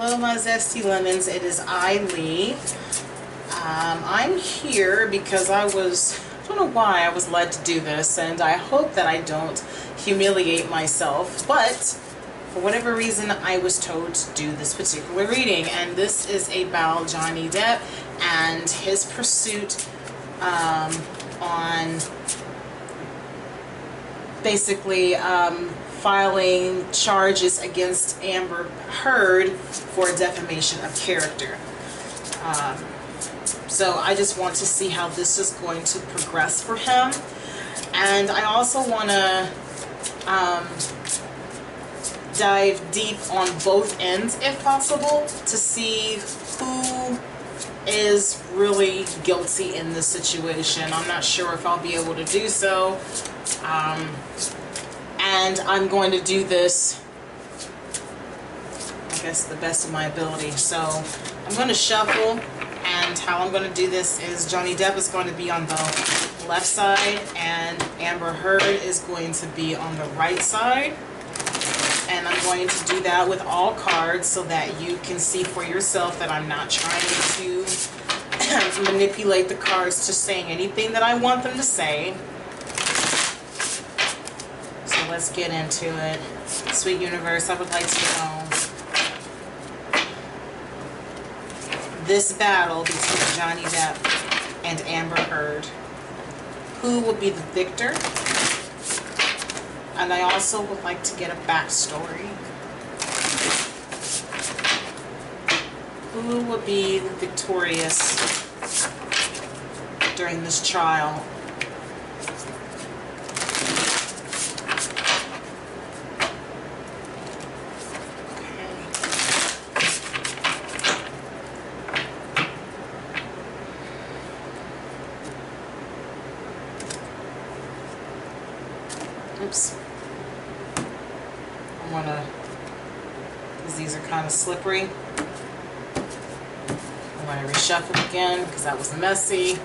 Hello, my zesty lemons. It is Lee. I'm here because I don't know why I was led to do this, and I hope that I don't humiliate myself, but for whatever reason I was told to do this particular reading, and this is about Johnny Depp and his pursuit on basically filing charges against Amber Heard for defamation of character. So I just want to see how this is going to progress for him, and I also want to dive deep on both ends if possible to see who is really guilty in this situation. I'm not sure if I'll be able to do so, and I'm going to do this, I guess, the best of my ability. So I'm going to shuffle, and how I'm going to do this is Johnny Depp is going to be on the left side and Amber Heard is going to be on the right side. And I'm going to do that with all cards so that you can see for yourself that I'm not trying to manipulate the cards to saying anything that I want them to say. So let's get into it. Sweet universe, I would like to know this battle between Johnny Depp and Amber Heard. Who will be the victor? And I also would like to get a backstory. Who will be the victorious during this trial? Oops. I want to, because these are kind of slippery, I want to reshuffle again because that was messy.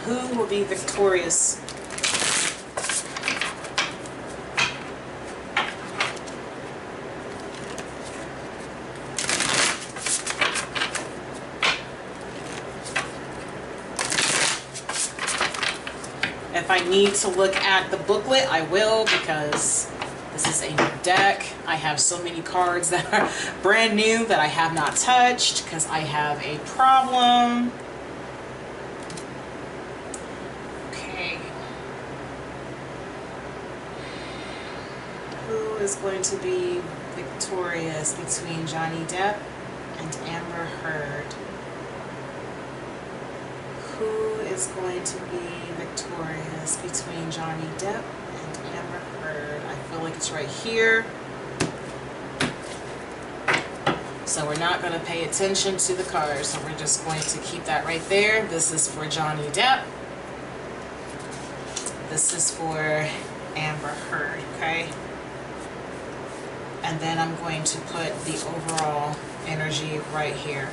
Who will be victorious? If I need to look at the booklet, I will, because this is a new deck. I have so many cards that are brand new that I have not touched because I have a problem. Okay. Who is going to be victorious between Johnny Depp and Amber Heard? Who is going to be victorious between Johnny Depp and Amber Heard? I feel like it's right here. So we're not going to pay attention to the cards. So we're just going to keep that right there. This is for Johnny Depp. This is for Amber Heard, okay? And then I'm going to put the overall energy right here.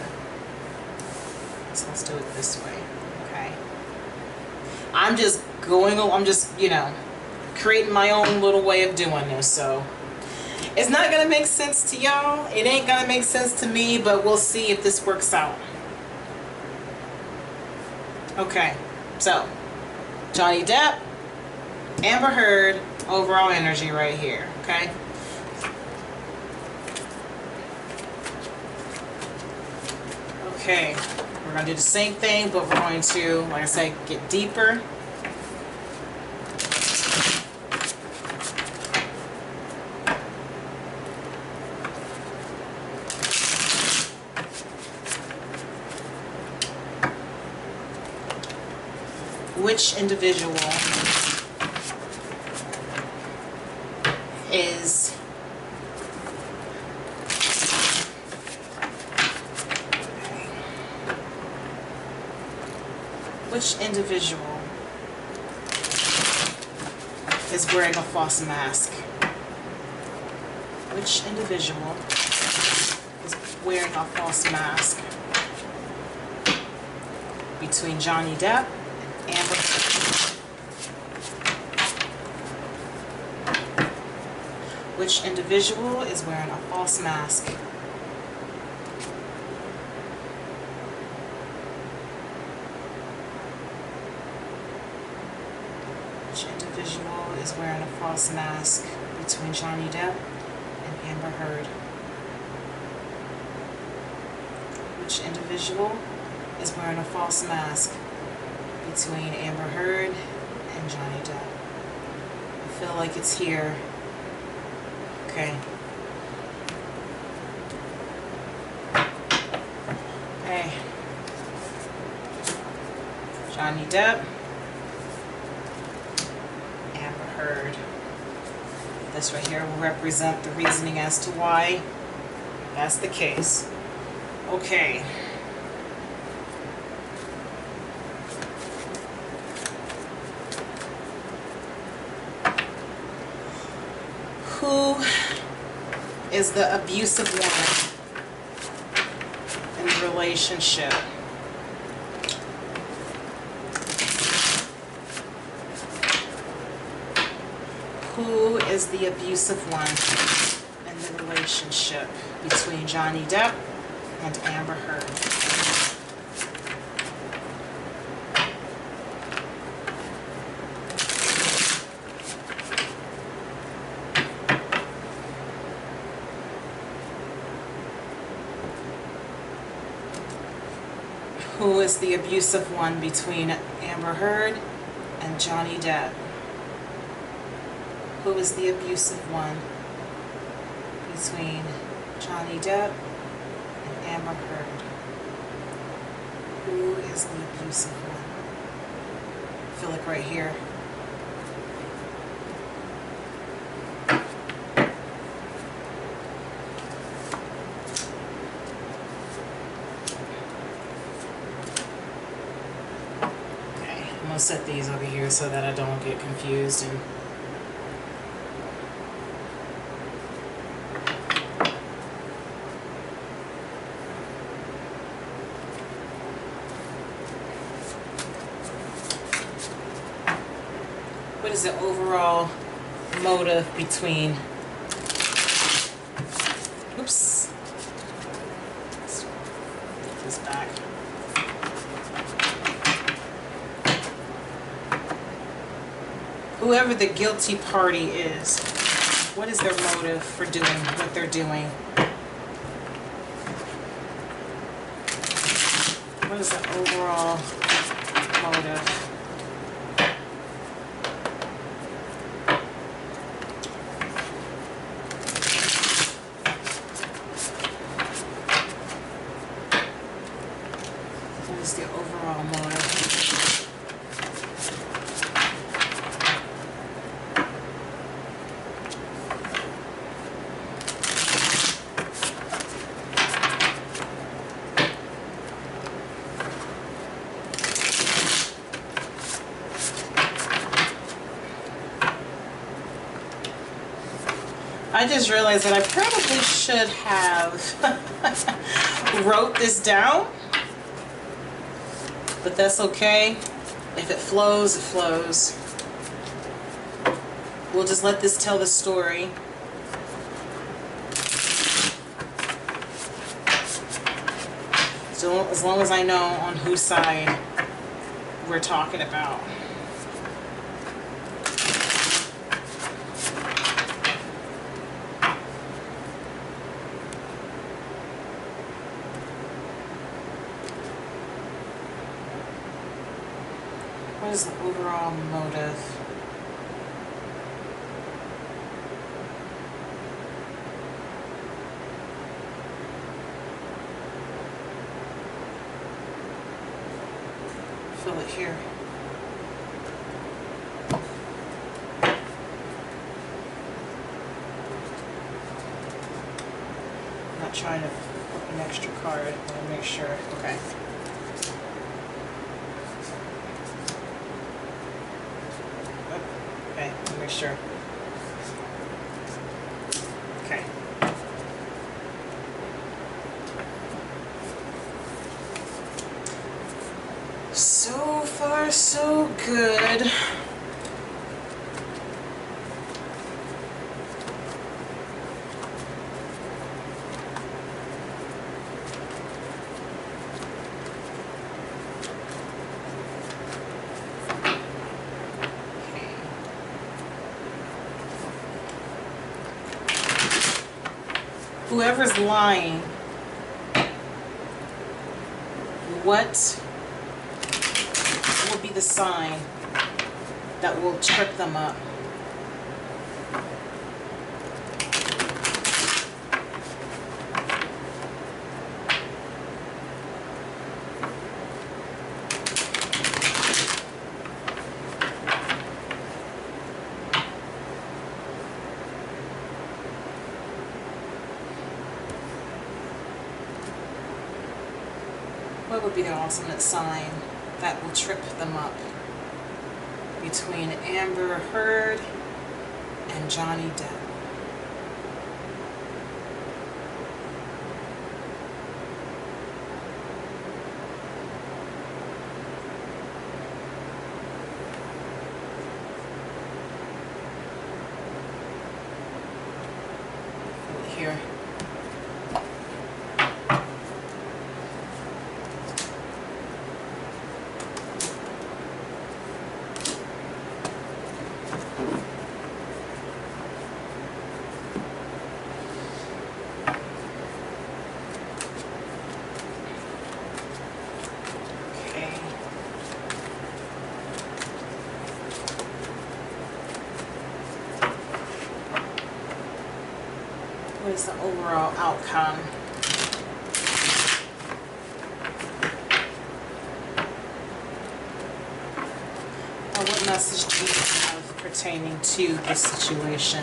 So let's do it this way. I'm just going, I'm just, you know, creating my own little way of doing this. So it's not going to make sense to y'all. It ain't going to make sense to me, but we'll see if this works out. Okay, so Johnny Depp, Amber Heard, overall energy right here, okay? Okay. We're going to do the same thing, but we're going to, like I said, get deeper. Which individual is wearing a false mask? Which individual is wearing a false mask? between Johnny Depp and Amber Heard. Which individual is wearing a false mask? Which individual is wearing a false mask between Johnny Depp and Amber Heard? Which individual is wearing a false mask between Amber Heard and Johnny Depp? I feel like it's here. Okay. Okay. Johnny Depp, Amber Heard. This right here will represent the reasoning as to why that's the case. Okay. Who is the abusive woman in the relationship? Who is the abusive one in the relationship between Johnny Depp and Amber Heard? Who is the abusive one between Amber Heard and Johnny Depp? Who is the abusive one between Johnny Depp and Amber Heard? Who is the abusive one? I feel like right here. Okay, I'm gonna set these over here so that I don't get confused and what is the overall motive between, oops, let's put this back. Whoever the guilty party is, what is their motive for doing what they're doing? What is the overall motive? The overall motive. I just realized that I probably should have wrote this down. But that's okay. If it flows, it flows. We'll just let this tell the story. So as long as I know on whose side we're talking about. What is the overall motive? Fill it here. I'm not trying to put an extra card. I want to make sure. Okay. Okay, let me make sure. Okay. So far, so good. whoever's lying, what will be the sign that will trip them up? What would be the ultimate sign that will trip them up between Amber Heard and Johnny Depp? Here. What is the overall outcome? Or what message do you have pertaining to this situation?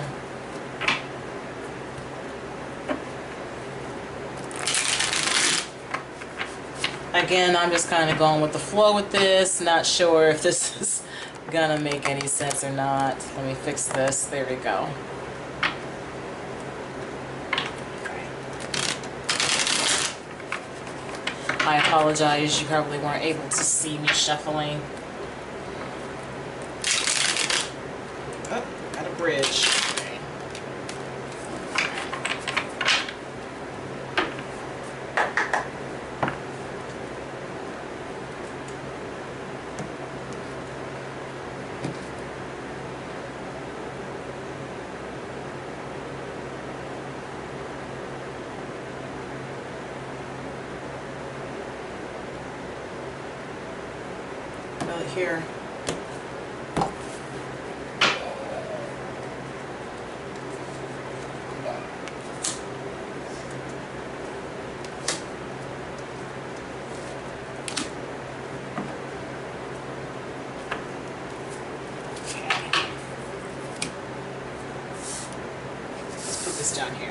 Again, I'm just kind of going with the flow with this. Not sure if this is gonna make any sense or not. Let me fix this. There we go. I apologize, you probably weren't able to see me shuffling. Oh, got a bridge. Okay. Here. Let's put this down here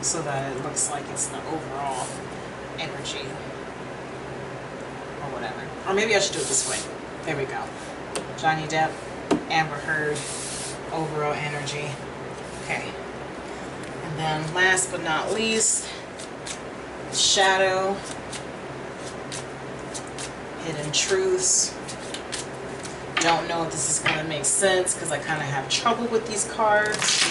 so that it looks like it's the overall energy. Or whatever. Or maybe I should do it this way. There we go. Johnny Depp, Amber Heard, overall energy. Okay. And then last but not least, shadow, hidden truths. Don't know if this is going to make sense because I kind of have trouble with these cards.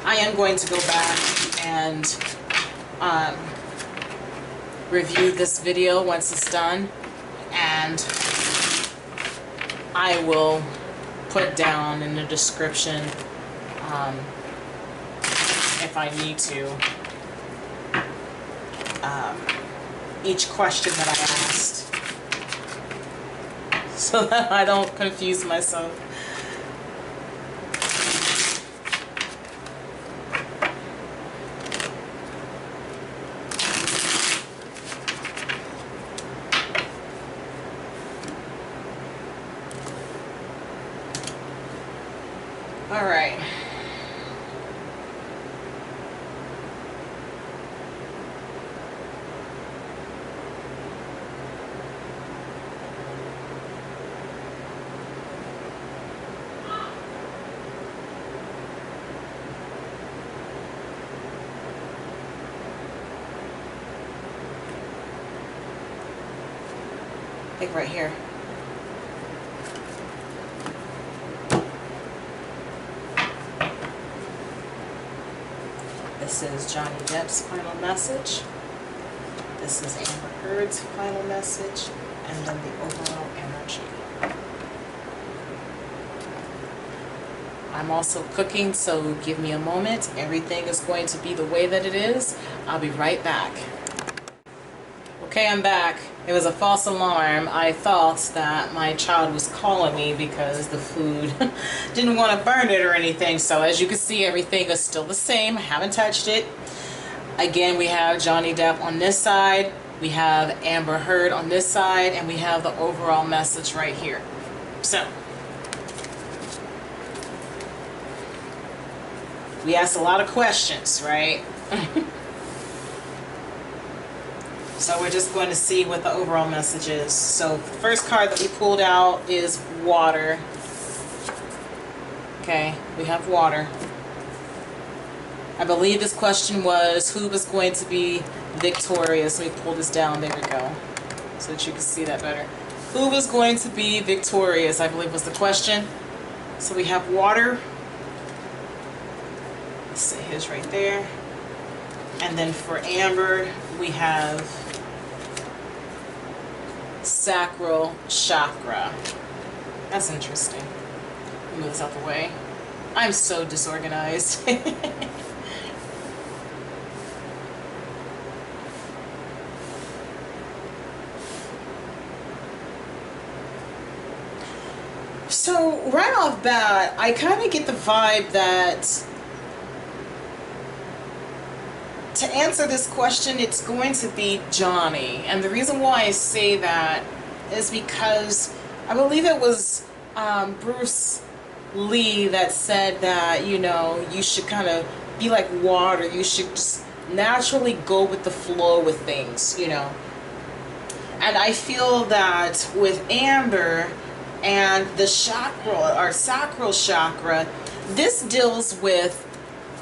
I am going to go back and review this video once it's done, and I will put down in the description if I need to each question that I asked so that I don't confuse myself. All right. Like right here. This is Johnny Depp's final message. This is Amber Heard's final message. And then the overall energy. I'm also cooking, so give me a moment. Everything is going to be the way that it is. I'll be right back. Okay, I'm back. It was a false alarm. I thought that my child was calling me because the food didn't want to burn it or anything. So as you can see, everything is still the same. I haven't touched it. Again, we have Johnny Depp on this side. We have Amber Heard on this side. And we have the overall message right here. So we asked a lot of questions, right? So we're just going to see what the overall message is. So the first card that we pulled out is water. Okay, we have water. I believe this question was, who was going to be victorious? Let me pull this down. There we go. So that you can see that better. Who was going to be victorious, I believe was the question. So we have water. Let's see, here's right there. And then for Amber, we have sacral chakra. That's interesting. Move this out the way. I'm so disorganized. So right off bat, I kind of get the vibe that to answer this question, it's going to be Johnny. And the reason why I say that is because I believe it was Bruce Lee that said that, you know, you should kind of be like water. You should just naturally go with the flow with things, you know. And I feel that with Amber and the chakra, or sacral chakra, this deals with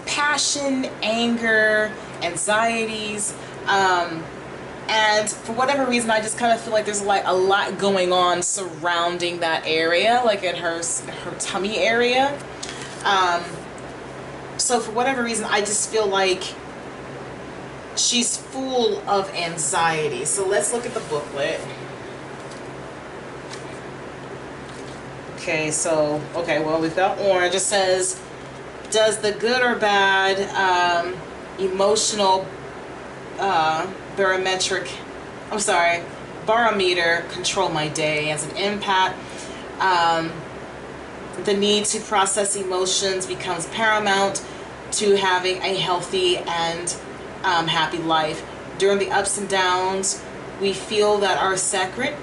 passion, anger, anxieties, and for whatever reason I just kind of feel like there's like a lot going on surrounding that area, like in her tummy area. So for whatever reason I just feel like she's full of anxiety. So let's look at the booklet. Okay, so well, we've got orange. It says, does the good or bad emotional barometer control my day? As an empath, the need to process emotions becomes paramount to having a healthy and happy life. During the ups and downs, we feel that our second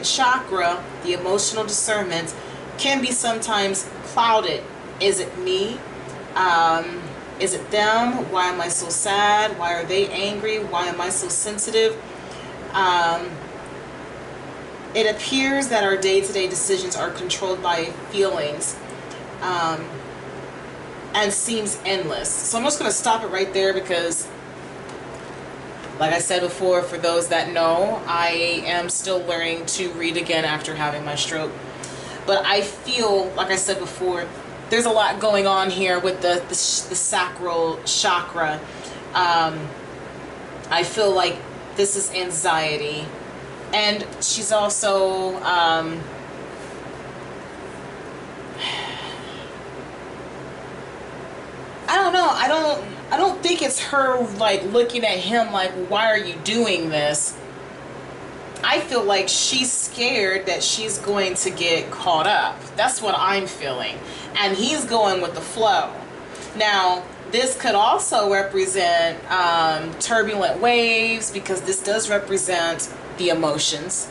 chakra, the emotional discernment, can be sometimes clouded. Is it me? Is it them? Why am I so sad? Why are they angry? Why am I so sensitive? It appears that our day-to-day decisions are controlled by feelings and seems endless. So I'm just going to stop it right there because, like I said before, for those that know, I am still learning to read again after having my stroke. But I feel, like I said before, there's a lot going on here with the sacral chakra. I feel like this is anxiety. And she's also, I don't know, I don't think it's her like looking at him like, why are you doing this? I feel like she's scared that she's going to get caught up. That's what I'm feeling. And he's going with the flow. Now, this could also represent turbulent waves, because this does represent the emotions,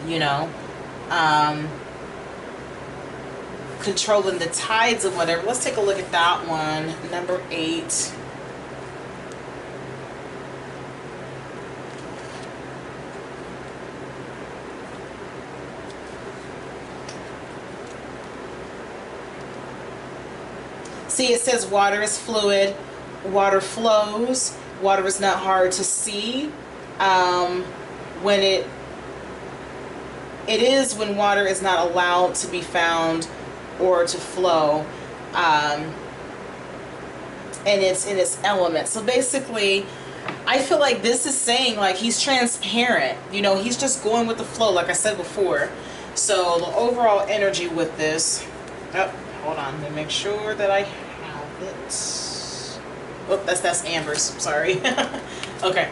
you know. Controlling the tides of whatever. Let's take a look at that one. Number 8. See, it says water is fluid, water flows, water is not hard to see. When it is when water is not allowed to be found or to flow. and it's in its element. So basically, I feel like this is saying like he's transparent. You know, he's just going with the flow, like I said before. So the overall energy with this. Oh, hold on. Let me make sure that I have it. Oh, that's Amber's. Sorry. Okay.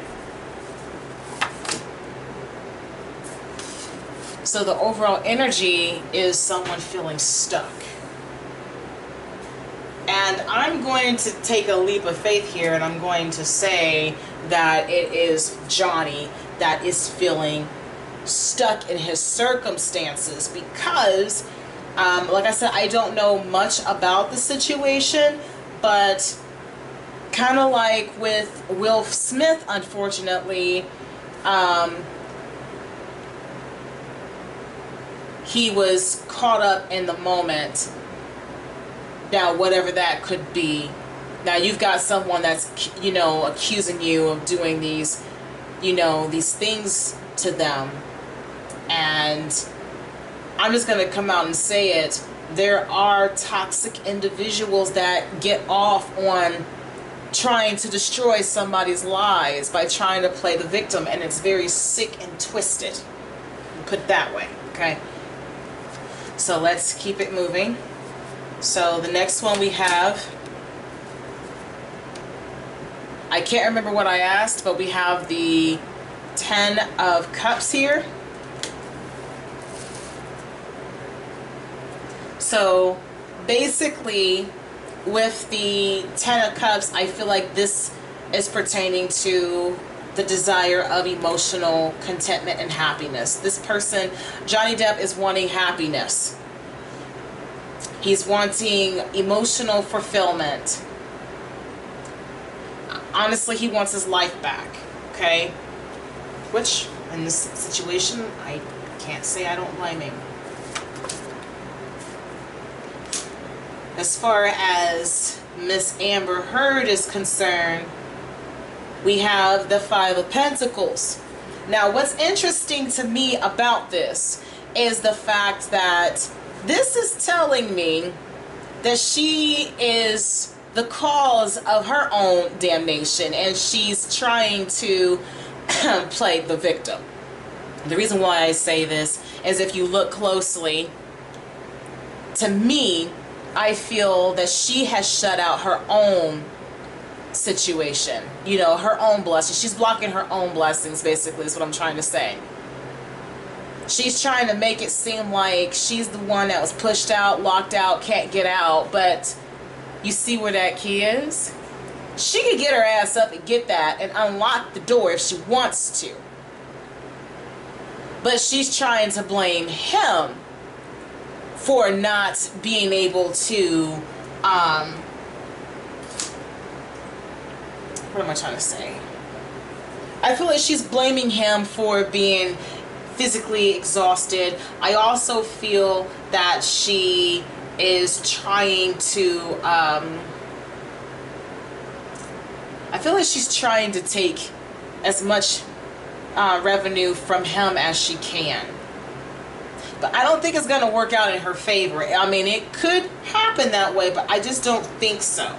So the overall energy is someone feeling stuck. And I'm going to take a leap of faith here, and I'm going to say that it is Johnny that is feeling stuck in his circumstances because, like I said, I don't know much about the situation, but kind of like with Will Smith, unfortunately, he was caught up in the moment. Now, whatever that could be. Now, you've got someone that's, you know, accusing you of doing these, you know, these things to them. And I'm just going to come out and say it. There are toxic individuals that get off on trying to destroy somebody's lives by trying to play the victim. And it's very sick and twisted. Put it that way, okay? So let's keep it moving. So the next one we have, I can't remember what I asked, but we have the 10 of Cups here. So basically with the 10 of Cups, I feel like this is pertaining to the desire of emotional contentment and happiness. This person, Johnny Depp, is wanting happiness. He's wanting emotional fulfillment. Honestly, he wants his life back, okay? Which, in this situation, I can't say I don't blame him. As far as Miss Amber Heard is concerned, we have the 5 of Pentacles. Now, what's interesting to me about this is the fact that this is telling me that she is the cause of her own damnation and she's trying to play the victim. The reason why I say this is if you look closely, to me, I feel that she has shut out her own situation, you know, her own blessings. She's blocking her own blessings, basically, is what I'm trying to say. She's trying to make it seem like she's the one that was pushed out, locked out, can't get out. But you see where that key is? She could get her ass up and get that and unlock the door if she wants to. But she's trying to blame him for not being able to, what am I trying to say? I feel like she's blaming him for being physically exhausted. I also feel that she is trying to, I feel like she's trying to take as much revenue from him as she can. But I don't think it's going to work out in her favor. I mean, it could happen that way, but I just don't think so.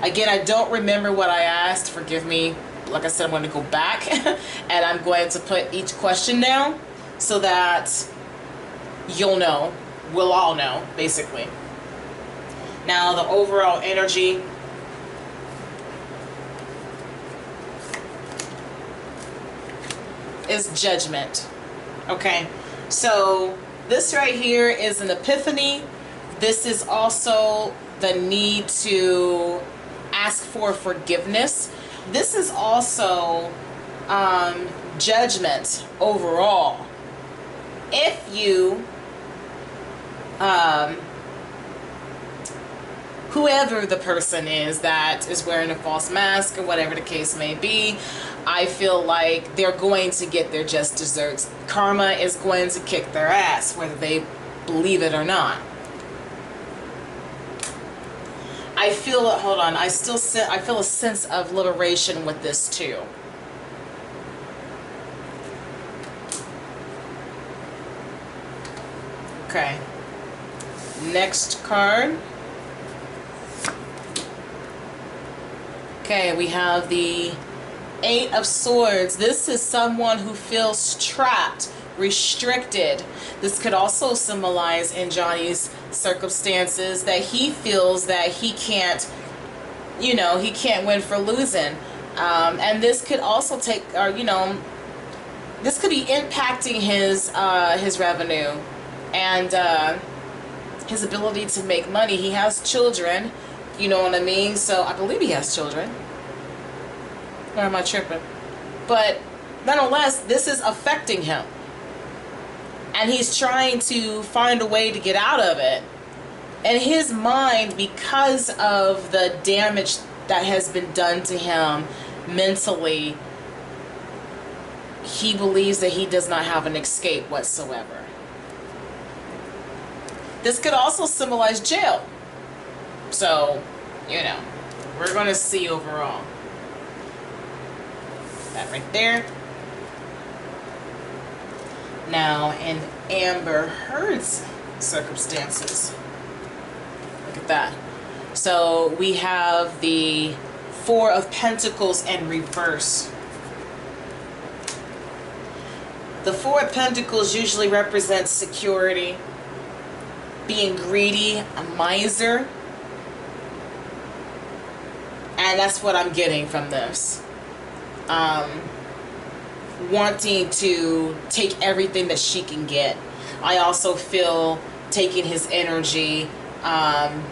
Again, I don't remember what I asked. Forgive me. Like I said, I'm going to go back and I'm going to put each question down so that you'll know. We'll all know, basically. Now, the overall energy. Is judgment. Okay, so this right here is an epiphany. This is also the need to ask for forgiveness. This is also judgment overall. If you, whoever the person is that is wearing a false mask or whatever the case may be, I feel like they're going to get their just desserts. Karma is going to kick their ass, whether they believe it or not. I feel, hold on, I feel a sense of liberation with this too. Okay. Next card. Okay, we have the Eight of Swords. This is someone who feels trapped, restricted. This could also symbolize in Johnny's circumstances that he feels that he can't, you know, he can't win for losing. And this could also take, or you know, this could be impacting his revenue and his ability to make money. He has children, you know what I mean? So I believe he has children. Or am I tripping? But nonetheless, this is affecting him. And he's trying to find a way to get out of it. In his mind, because of the damage that has been done to him mentally, he believes that he does not have an escape whatsoever. This could also symbolize jail. So, you know, we're going to see overall. That right there. Now, in Amber Heard's circumstances, look at that. So we have the Four of Pentacles in reverse. The Four of Pentacles usually represents security, being greedy, a miser. And that's what I'm getting from this. Wanting to take everything that she can get. I also feel taking his energy, and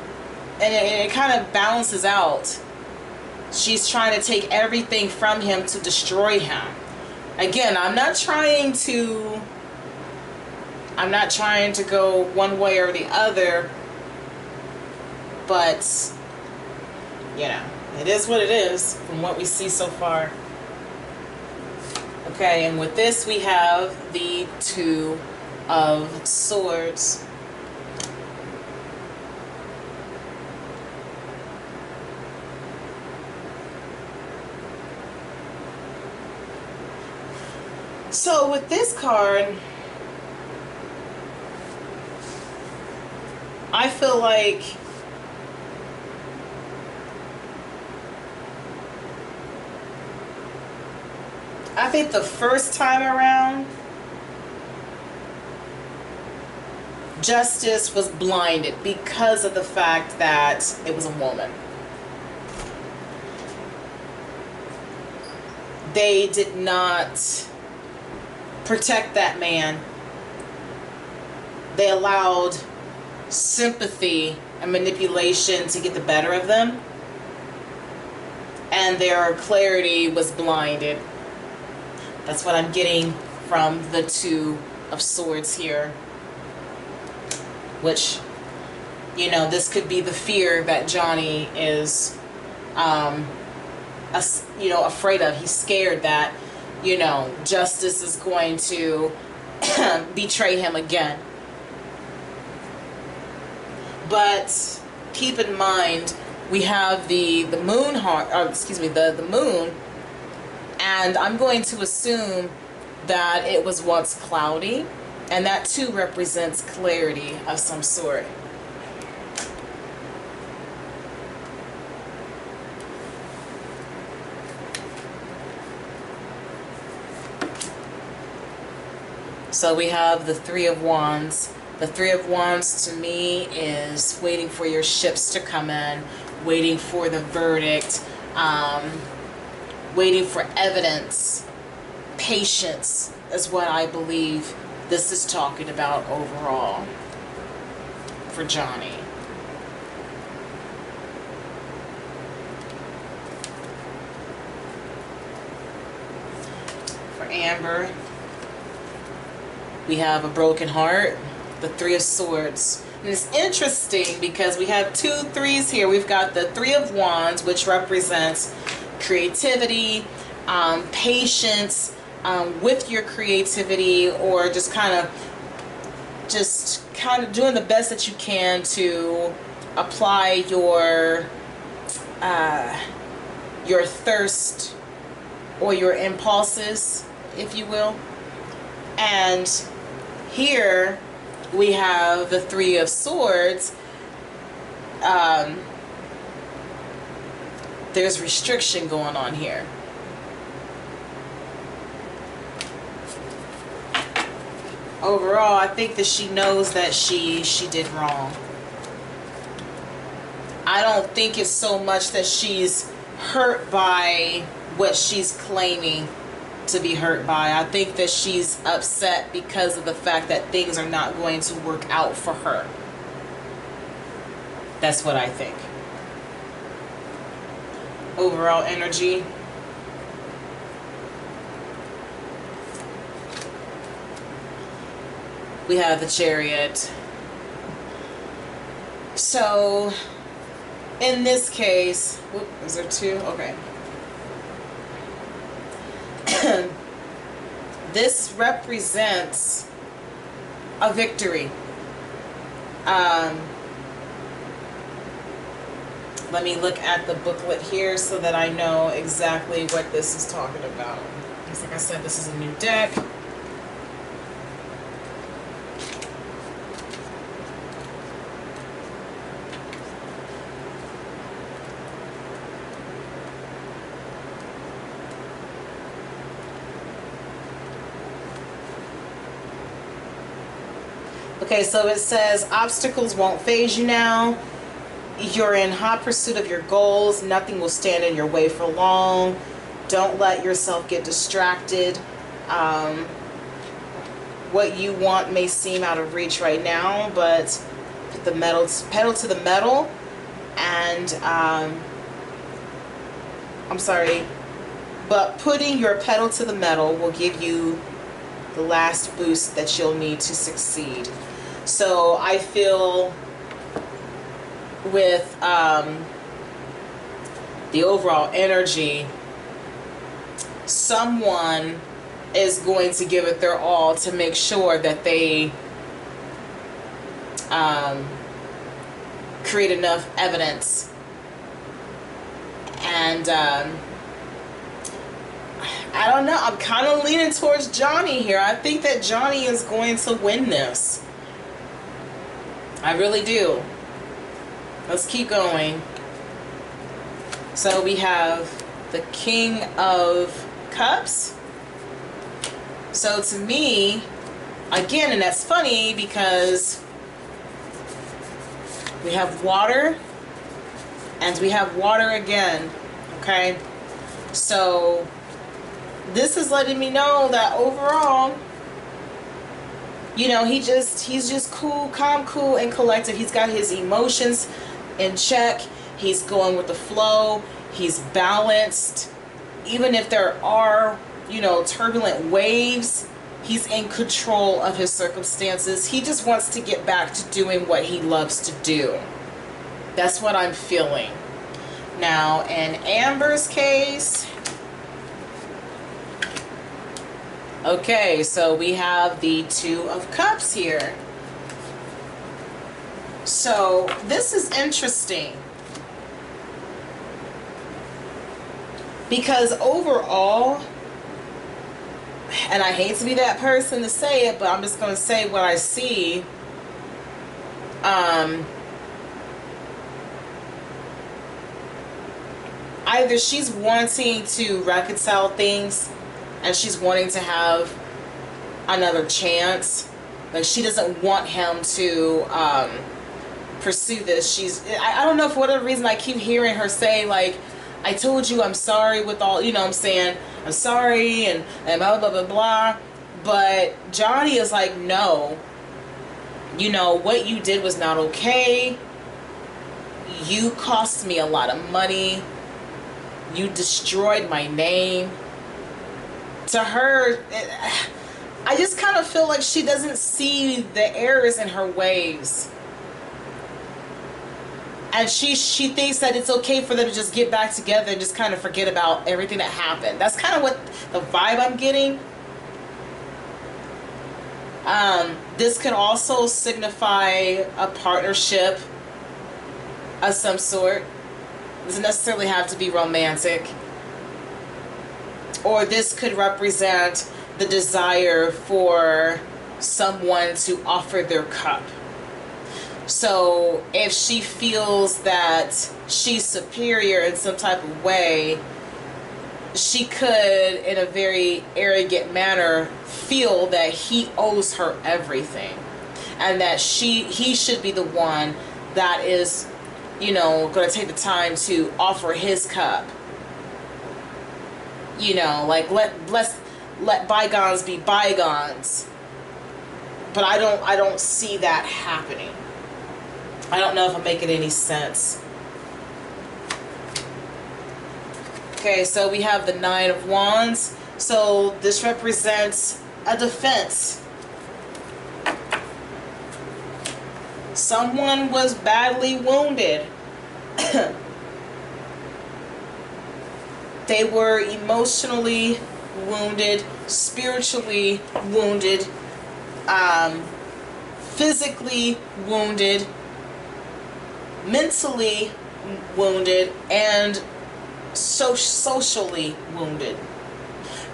it kind of balances out. She's trying to take everything from him to destroy him. Again, I'm not trying to go one way or the other, but you know, it is what it is from what we see so far. Okay, and with this we have the Two of Swords. So with this card, I feel like I think the first time around, Justice was blinded because of the fact that it was a woman. They did not protect that man. They allowed sympathy and manipulation to get the better of them, and their clarity was blinded. That's what I'm getting from the Two of Swords here. Which, you know, this could be the fear that Johnny is, you know, afraid of. He's scared that, you know, Justice is going to betray him again. But keep in mind, we have the moon heart, or excuse me, the moon. And I'm going to assume that it was once cloudy, and that too represents clarity of some sort. So we have the Three of Wands. The Three of Wands to me is waiting for your ships to come in, waiting for the verdict, waiting for evidence. Patience is what I believe this is talking about overall for Johnny. For Amber, we have a broken heart, the Three of Swords. And it's interesting because we have two threes here. We've got the Three of Wands, which represents creativity, patience with your creativity, or just kind of doing the best that you can to apply your thirst or your impulses, if you will. And here we have the Three of Swords. there's restriction going on here. Overall, I think that she knows that she did wrong. I don't think it's so much that she's hurt by what she's claiming to be hurt by. I think that she's upset because of the fact that things are not going to work out for her. That's what I think. Overall energy. We have the Chariot. So, in this case, whoop, is there two? Okay. This represents a victory. Let me look at the booklet here so that I know exactly what this is talking about. Because like I said, this is a new deck. Okay, so it says obstacles won't faze you now. You're in hot pursuit of your goals. Nothing will stand in your way for long. Don't let yourself get distracted. What you want may seem out of reach right now, but put the pedal to the metal, and I'm sorry, but putting your pedal to the metal will give you the last boost that you'll need to succeed. So I feel with the overall energy, someone is going to give it their all to make sure that they create enough evidence. And I don't know, I'm kind of leaning towards Johnny here. I think that Johnny is going to win this. I really do. Let's keep going. So we have the King of Cups. So to me, again, and that's funny because we have water and we have water again. Okay, so this is letting me know that overall, you know, he's just cool, calm, cool, and collected. He's got his emotions in check. He's going with the flow. He's balanced. Even if there are, you know, turbulent waves, he's in control of his circumstances. He just wants to get back to doing what he loves to do. That's what I'm feeling. Now, in Amber's case, okay, so we have the Two of Cups here. So this is interesting because overall, and I hate to be that person to say it, but I'm just going to say what I see. Either she's wanting to reconcile things and she's wanting to have another chance. Like, she doesn't want him to pursue this. I don't know, for whatever reason I keep hearing her say, like, I told you I'm sorry with all, you know what I'm saying, I'm sorry and blah blah blah blah. But Johnny is like, no, you know what you did was not okay. You cost me a lot of money. You destroyed my name. To her, I just kind of feel like she doesn't see the errors in her ways. And she thinks that it's okay for them to just get back together and just kind of forget about everything that happened. That's kind of what the vibe I'm getting. This could also signify a partnership of some sort. It doesn't necessarily have to be romantic. Or this could represent the desire for someone to offer their cup. So if she feels that she's superior in some type of way, she could, in a very arrogant manner, feel that he owes her everything, and that he should be the one that is, you know, going to take the time to offer his cup. You know, like let bygones be bygones. But I don't see that happening. I don't know if I'm making any sense. Okay, so we have the Nine of Wands. So this represents a defense. Someone was badly wounded. They were emotionally wounded, spiritually wounded, physically wounded, mentally wounded, and socially wounded.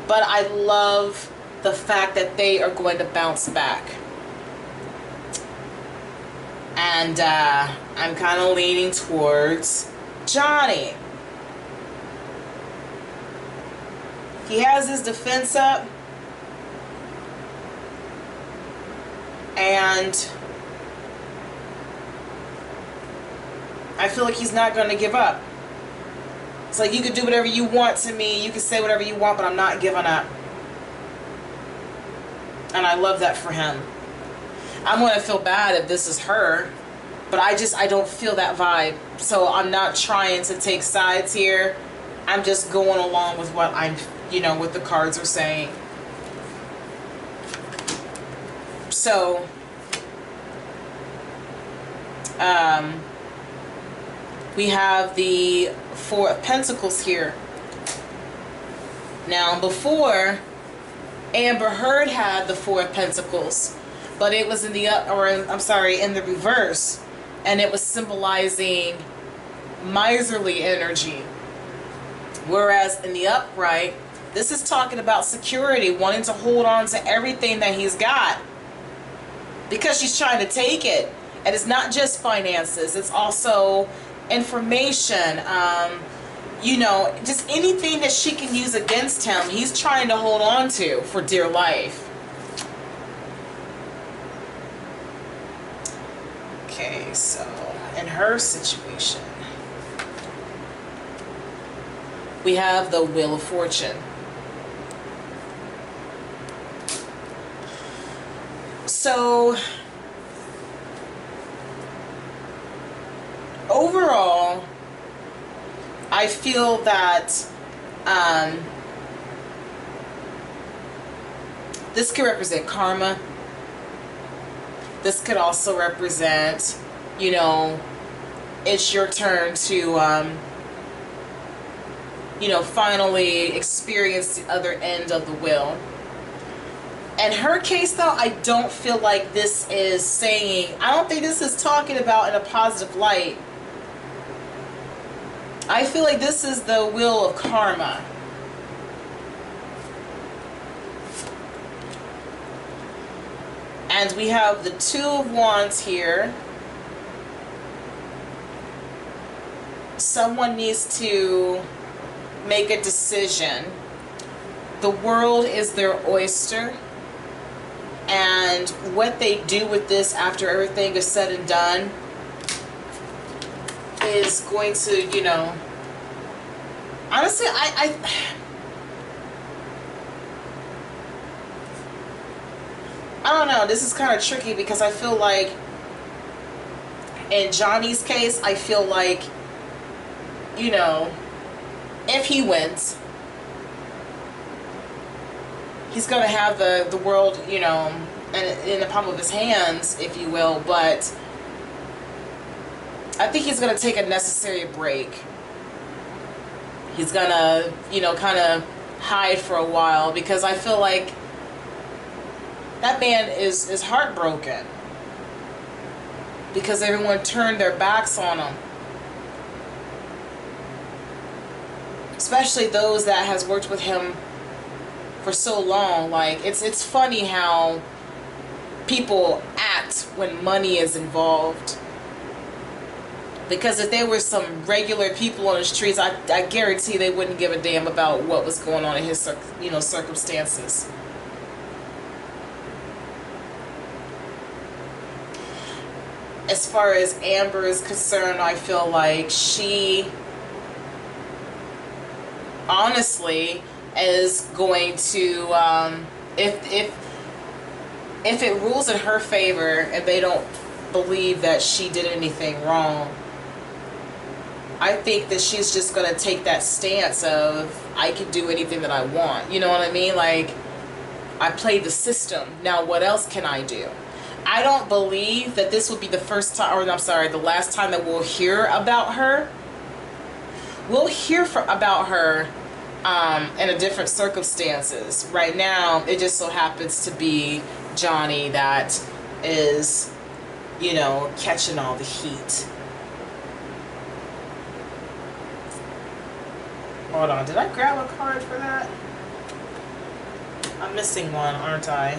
But I love the fact that they are going to bounce back. And I'm kind of leaning towards Johnny. He has his defense up. And I feel like he's not going to give up. It's like, you can do whatever you want to me, you can say whatever you want, but I'm not giving up. And I love that for him. I'm going to feel bad if this is her, but I don't feel that vibe. So I'm not trying to take sides here. I'm just going along with what what the cards are saying. So, we have the Four of Pentacles here. Now, before, Amber Heard had the Four of Pentacles, but it was in the in the reverse, and it was symbolizing miserly energy. Whereas in the upright, this is talking about security, wanting to hold on to everything that he's got, because she's trying to take it. And it's not just finances, it's also information, just anything that she can use against him, he's trying to hold on to for dear life. Okay, so in her situation, we have the Wheel of Fortune. So overall, I feel that this could represent karma. This could also represent, it's your turn to, finally experience the other end of the wheel. In her case, though, I don't feel like this is saying, I don't think this is talking about in a positive light. I feel like this is the wheel of karma. And we have the Two of Wands here. Someone needs to make a decision. The world is their oyster. And what they do with this after everything is said and done is going to, honestly, I don't know. This is kind of tricky because I feel like in Johnny's case, I feel like, if he wins, he's going to have the world, in the palm of his hands, if you will. But I think he's going to take a necessary break. He's going to, kind of hide for a while, because I feel like that man is heartbroken because everyone turned their backs on him. Especially those that has worked with him for so long. Like, it's funny how people act when money is involved. Because if they were some regular people on the streets, I guarantee they wouldn't give a damn about what was going on in his, circumstances. As far as Amber is concerned, I feel like she honestly is going to, if it rules in her favor and they don't believe that she did anything wrong, I think that she's just going to take that stance of, I can do anything that I want. You know what I mean? Like, I played the system. Now what else can I do? I don't believe that this will be the first time, or I'm sorry, the last time that we'll hear about her. We'll hear about her in a different circumstances. Right now, it just so happens to be Johnny that is, catching all the heat. Hold on, did I grab a card for that? I'm missing one, aren't I?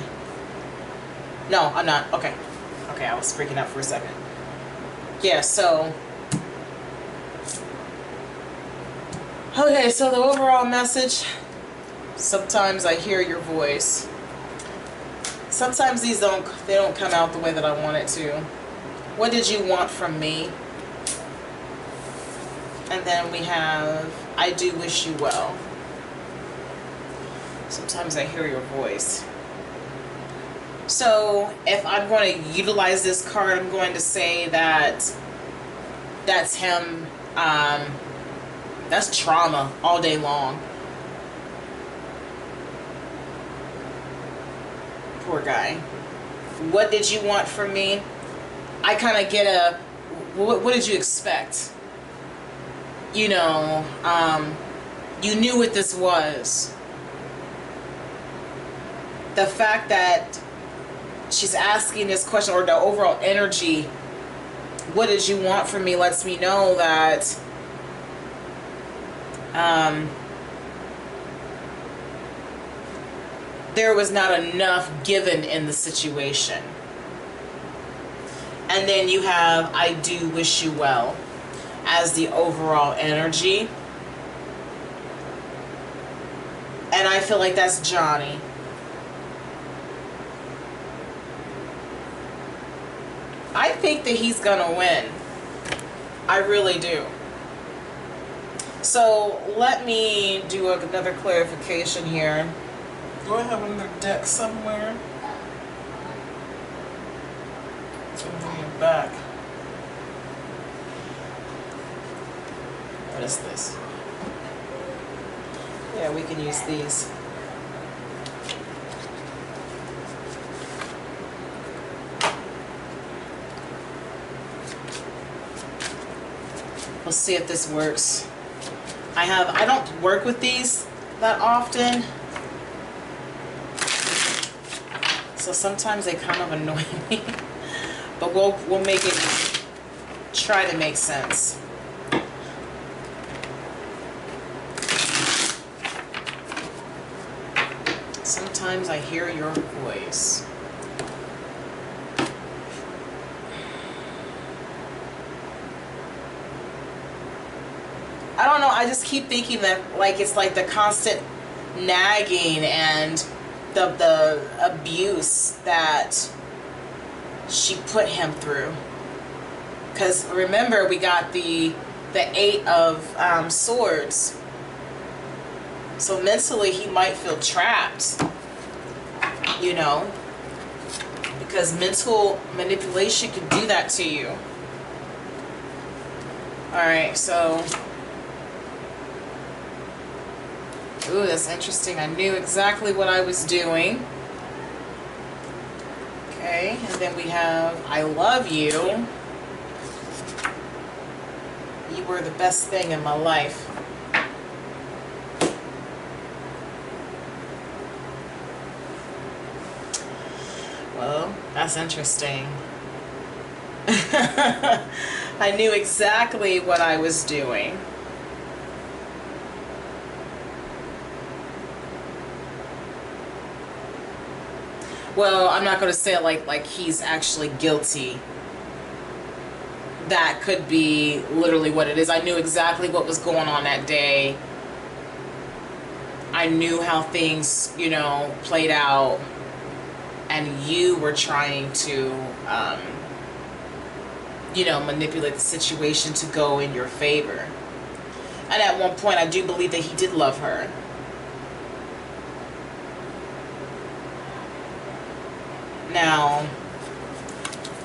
No, I'm not. Okay. Okay, I was freaking out for a second. Yeah, so... Okay, so the overall message, sometimes I hear your voice. Sometimes these don't come out the way that I want it to. What did you want from me? And then we have, I do wish you well. Sometimes I hear your voice. So if I'm going to utilize this card, I'm going to say that that's him, that's trauma all day long. Poor guy. What did you want from me? I kind of get a, what did you expect? You knew what this was. The fact that she's asking this question, or the overall energy, what did you want from me, lets me know that there was not enough given in the situation. And then you have, I do wish you well, as the overall energy. And I feel like that's Johnny. I think that he's gonna win. I really do. So let me do another clarification here. Do I have another deck somewhere? Something in the back. What is this? Yeah, we can use these. We'll see if this works. I don't work with these that often, so sometimes they kind of annoy me. But we'll make it, try to make sense. Sometimes I hear your voice. I don't know, I just keep thinking that it's like the constant nagging and the abuse that she put him through. Because remember, we got the 8 of Swords. So mentally he might feel trapped, because mental manipulation can do that to you. Alright, so... Ooh, that's interesting. I knew exactly what I was doing. Okay, and then we have, I love you. You were the best thing in my life. Well, that's interesting. I knew exactly what I was doing. Well, I'm not going to say it like he's actually guilty. That could be literally what it is. I knew exactly what was going on that day. I knew how things, you know, played out, and you were trying to, you know, manipulate the situation to go in your favor. And at one point, I do believe that he did love her. Now,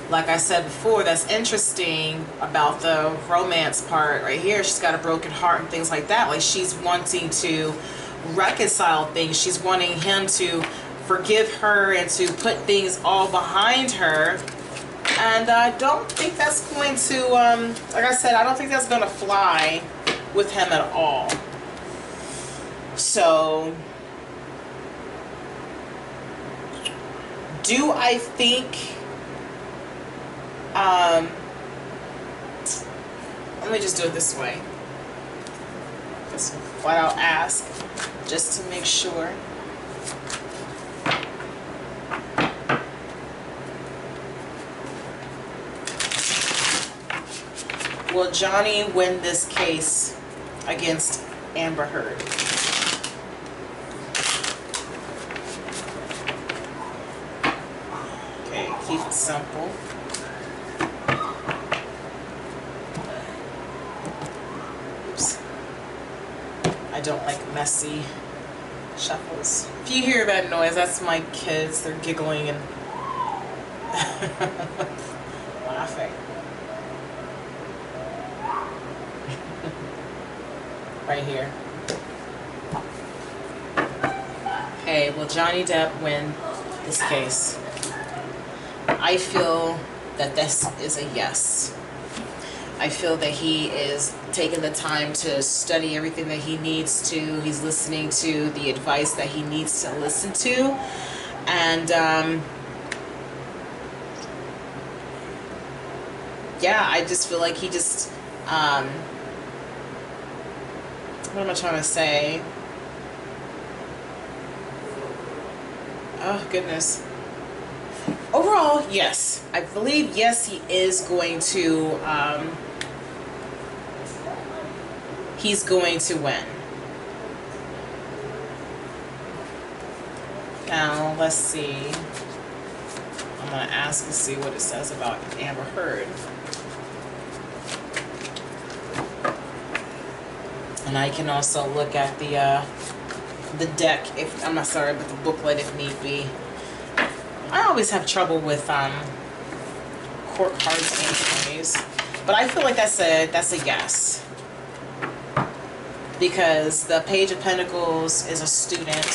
like I said before, that's interesting about the romance part right here. She's got a broken heart and things like that. Like, she's wanting to reconcile things. She's wanting him to forgive her and to put things all behind her. And I don't think that's going to, like I said, I don't think that's going to fly with him at all. So, do I think, let me just do it this way. Just flat out ask, just to make sure. Will Johnny win this case against Amber Heard? Okay, keep it simple. Oops. I don't like messy shuffles. If you hear that noise, that's my kids. They're giggling and laughing. Right here. Okay, will Johnny Depp win this case? I feel that this is a yes. I feel that he is taking the time to study everything that he needs to. He's listening to the advice that he needs to listen to. And yeah, I just feel like he just what am I trying to say? Oh, goodness. Overall, yes. I believe, yes, he is going to, he's going to win. Now, let's see. I'm going to ask and see what it says about Amber Heard. And I can also look at the deck, if I'm not sorry, but the booklet if need be. I always have trouble with court cards anyways, but I feel like that's a yes, because the Page of Pentacles is a student,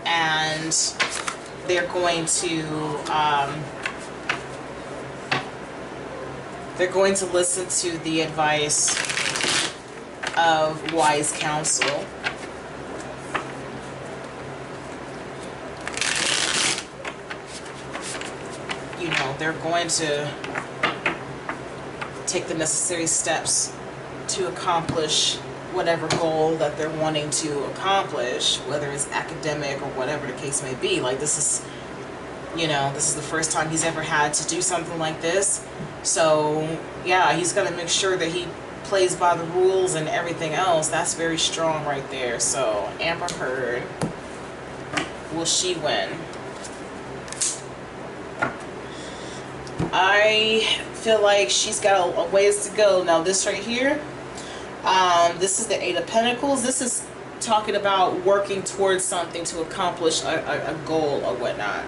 and they're going to listen to the advice of wise counsel. You know, they're going to take the necessary steps to accomplish whatever goal that they're wanting to accomplish, whether it's academic or whatever the case may be. Like, this is, you know, this is the first time he's ever had to do something like this. So, yeah, he's going to make sure that he plays by the rules and everything else. That's very strong right there. So, Amber Heard, will she win? I feel like she's got a ways to go. Now, this right here, this is the Eight of Pentacles. This is talking about working towards something to accomplish a goal or whatnot.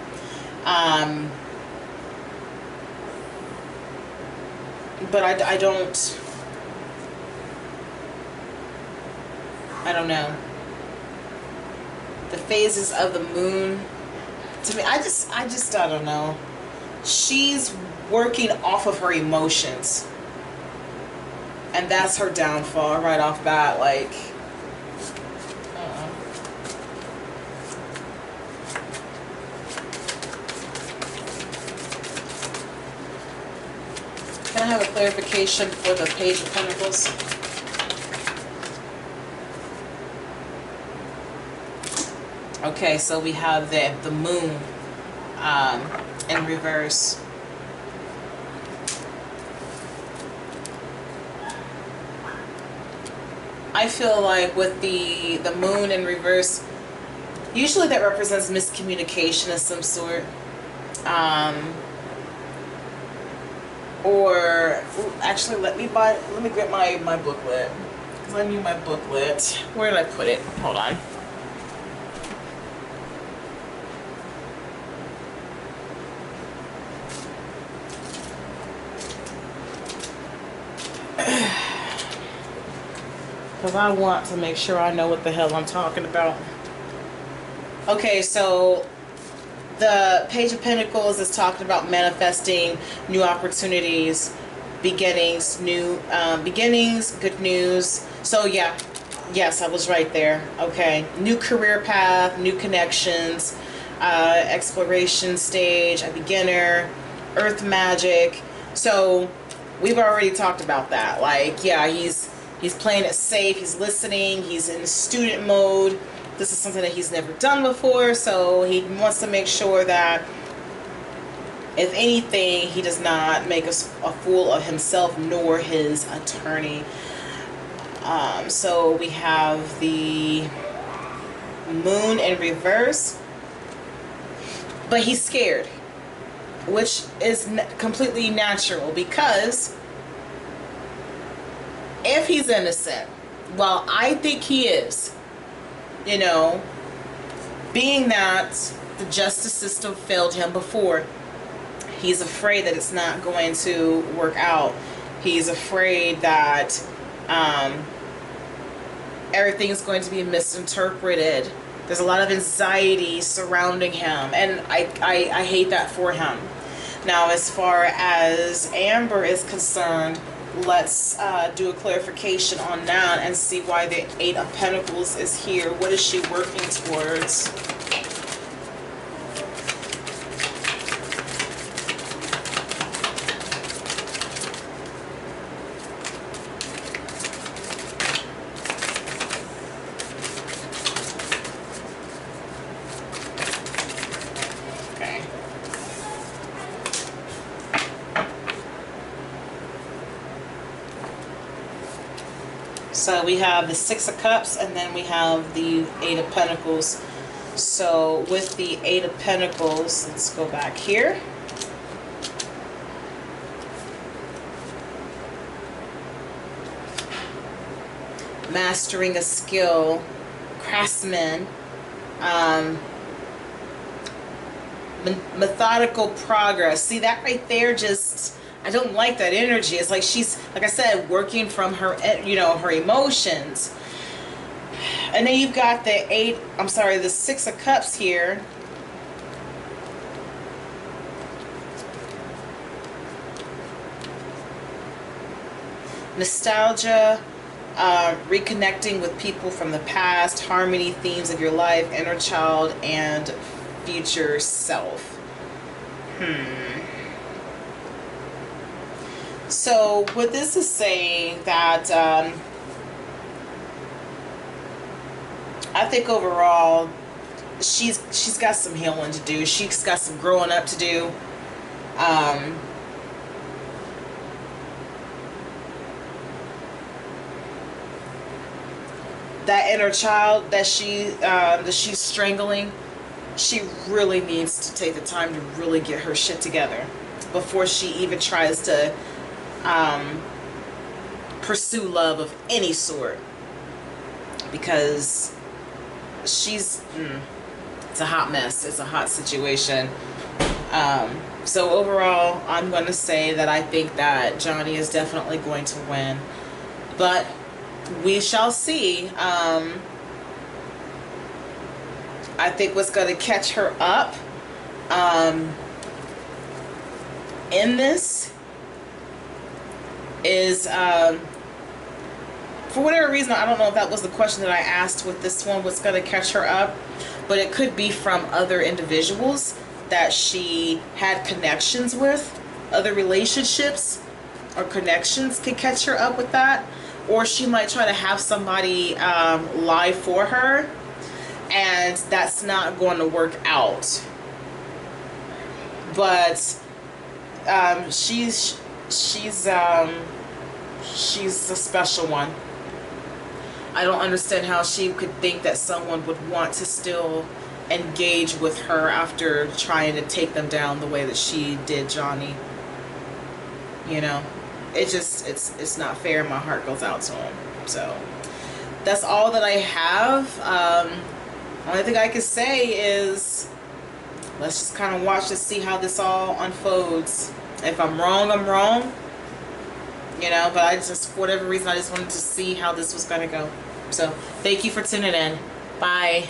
But I don't know. The phases of the moon, to me, I just don't know. She's working off of her emotions, and that's her downfall right off bat. Like, can I have a clarification for the Page of Pentacles? Okay, so we have the moon. in reverse. I feel like with the moon in reverse, usually that represents miscommunication of some sort. Or actually, let me get my booklet, because I need my booklet. Where did I put it? Hold on. Because I want to make sure I know what the hell I'm talking about. Okay, so the Page of Pentacles is talking about manifesting new opportunities, beginnings, new beginnings, good news. So yeah, yes, I was right there. Okay, new career path, new connections, exploration stage, a beginner, earth magic. So we've already talked about that. Like, yeah, he's playing it safe, he's listening, he's in student mode. This is something that he's never done before, so he wants to make sure that, if anything, he does not make a fool of himself nor his attorney. So we have the moon in reverse, but he's scared, which is completely natural, because if he's innocent, well, I think he is, you know, being that the justice system failed him before, he's afraid that it's not going to work out. He's afraid that everything's going to be misinterpreted. There's a lot of anxiety surrounding him, and I hate that for him. Now, as far as Amber is concerned, let's do a clarification on that and see why the Eight of Pentacles is here. What is she working towards? So we have the Six of Cups, and then we have the Eight of Pentacles. So with the Eight of Pentacles, let's go back here. Mastering a skill, craftsman, methodical progress. See that right there? Just, I don't like that energy. It's like she's, like I said, working from her, you know, her emotions. And then you've got the Six of Cups here. Nostalgia, reconnecting with people from the past, harmony, themes of your life, inner child, and future self. So what this is saying that I think overall she's got some healing to do. She's got some growing up to do. That inner child that she's strangling, she really needs to take the time to really get her shit together before she even tries to pursue love of any sort, because she's it's a hot mess. It's a hot situation. So overall, I'm going to say that I think that Johnny is definitely going to win, but we shall see. I think what's going to catch her up in this is, for whatever reason, I don't know if that was the question that I asked with this one, what's going to catch her up, but it could be from other individuals that she had connections with, other relationships or connections could catch her up with that, or she might try to have somebody lie for her, and that's not going to work out. But she's a special one. I don't understand how she could think that someone would want to still engage with her after trying to take them down the way that she did Johnny. You know, it's not fair. My heart goes out to him. So that's all that I have. Only thing I can say is let's just kind of watch to see how this all unfolds. If I'm wrong, I'm wrong. You know, but I just, for whatever reason, I just wanted to see how this was going to go. So thank you for tuning in. Bye.